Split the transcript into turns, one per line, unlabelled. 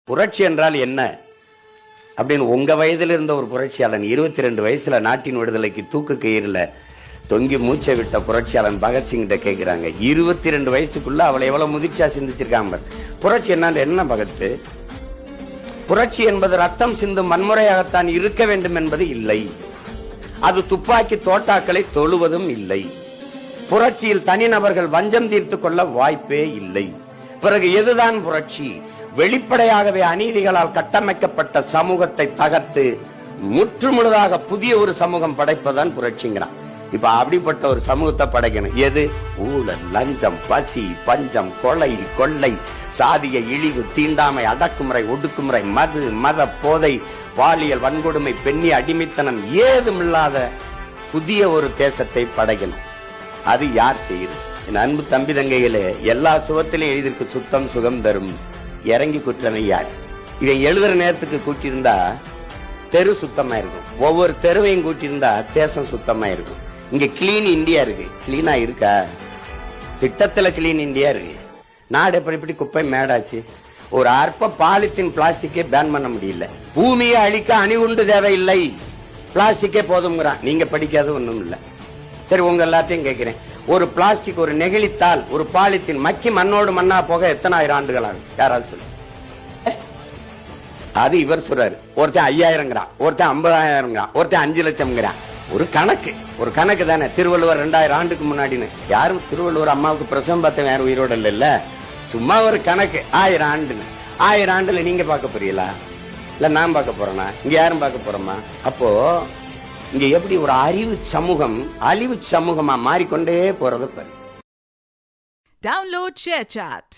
புரட்சி என்றால் என்ன அப்படின்னு உங்க வயதில் இருந்த ஒரு புரட்சியாளன் 22 வயசுல நாட்டின் விடுதலைக்கு தூக்கு கயிறுல தொங்கி மூச்சை விட்ட புரட்சியாளன் பகத்சிங் கிட்ட கேட்கிறாங்க. 22 வயசுக்குள்ள அவளை எவ்வளவு முதிர்ச்சியா சிந்திச்சிருக்காங்க. புரட்சி என்ன பகத்து? புரட்சி என்பது ரத்தம் சிந்தும் வன்முறையாகத்தான் இருக்க வேண்டும் என்பது இல்லை. அது துப்பாக்கி தோட்டாக்களை தொழுவதும் இல்லை. புரட்சியில் தனிநபர்கள் வஞ்சம் தீர்த்து கொள்ள வாய்ப்பே இல்லை. பிறகு எதுதான் புரட்சி? வெளிப்படையாகவே அநீதிகளால் கட்டமைக்கப்பட்ட சமூகத்தை தகர்த்து முற்றுமுழுதாக புதிய ஒரு சமூகம் படைப்பதான் புரட்சிங்கிறான். இப்ப அப்படிப்பட்ட ஒரு சமூகத்தை படைக்கணும். எது? ஊழல், லஞ்சம், பசி, பஞ்சம், கொலை, கொள்ளை, சாதிய இழிவு, தீண்டாமை, அடக்குமுறை, ஒடுக்குமுறை, மது, மத போதை, பாலியல் வன்கொடுமை, பெண்ணிய அடிமைத்தனம் ஏதுமில்லாத புதிய ஒரு தேசத்தை படைக்கணும். அது யார் செய்யுது? என் அன்பு தம்பி தங்கைகளே, எல்லா சுகத்திலும் எழுதிருக்கு சுத்தம் சுகம் தரும். இறங்கி குற்றனை யார்? இவன் எழுதுற நேரத்துக்கு கூட்டியிருந்தா தெரு சுத்தமா இருக்கும். ஒவ்வொரு தெருவையும் கூட்டியிருந்தா தேசம் சுத்தமா இருக்கும். இங்க கிளீன் இந்தியா இருக்கு. கிளீனா இருக்கா? திட்டத்துல கிளீன் இந்தியா இருக்கு. நாடு எப்படி குப்பை மேடாச்சு. ஒரு அற்ப பாலித்தீன் பிளாஸ்டிக்கே பேன் பண்ண முடியல. பூமியை அழிக்க அணிகுண்டு தேவையில்லை, பிளாஸ்டிக்கே போதும்ங்கிறான். நீங்க படிக்காத ஒண்ணும் இல்ல. சரி, உங்க எல்லாத்தையும் கேட்கிறேன், ஒரு பிளாஸ்டிக், ஒரு நெகிழித்தாள், ஒரு பாலித்தீன் மக்கி மண்ணோடு மண்ணா போக எத்தனை ஆயிரம் ஆண்டுகள் ஆகும்? யாராவது சொல்லு. அது இவர் சொல்றாரு. ஒருத்தன் 5000, ஒருத்தன் 50,000, ஒருத்தன் 5 லட்சம். ஒரு கணக்கு தானே. திருவள்ளுவர் 2000 ஆண்டுக்கு முன்னாடின்னு யாரும் திருவள்ளுவர் அம்மாவுக்கு பிரசவம் பார்த்த யாரும் உயிரோட இல்ல. சும்மா ஒரு கணக்கு. 1000 ஆண்டுன்னு. 1000 ஆண்டுல நீங்க பார்க்க போறீங்களா? இல்ல நான் பார்க்க போறேனா? இங்க யாரும் பார்க்க போறோமா? அப்போ இங்க எப்படி ஒரு அறிவு சமூகம் அழிவு சமூகமா மாறிக்கொண்டே போறது பாரு.
Download ShareChat.